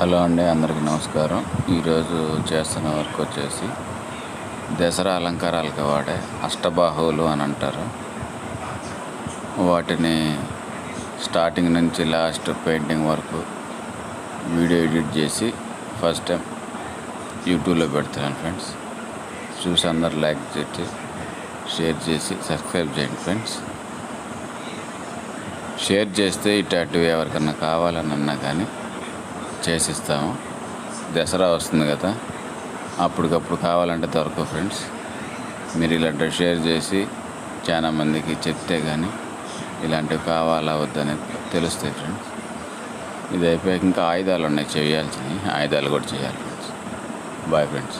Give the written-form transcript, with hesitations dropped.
Hello అండి, అందరికీ నమస్కారం. ఈరోజు చేస్తున్న వర్క్ వచ్చేసి దసరా అలంకారాలకు వాడే అష్టబాహువులు అని అంటారు. వాటిని స్టార్టింగ్ నుంచి లాస్ట్ పెయింటింగ్ వరకు వీడియో ఎడిట్ చేసి ఫస్ట్ టైం యూట్యూబ్లో పెడుతున్నాను ఫ్రెండ్స్. చూసి అందరు లైక్ చేసి షేర్ చేసి సబ్స్క్రైబ్ చేయండి ఫ్రెండ్స్. షేర్ చేస్తే ఇట్లాంటివి ఎవరికన్నా కావాలని అన్నా కానీ చేసిస్తాము. దసరా వస్తుంది కదా, అప్పటికప్పుడు కావాలంటే దొరకవు ఫ్రెండ్స్. మీరు ఇలాంటివి షేర్ చేసి చాలా మందికి చెప్తే కానీ ఇలాంటివి కావాలా వద్దనేది తెలుస్తాయి ఫ్రెండ్స్. ఇది అయిపోయాక ఇంకా ఆయుధాలు ఉన్నాయి చేయాల్సినవి, ఆయుధాలు కూడా చేయాలి ఫ్రెండ్స్. Bye friends.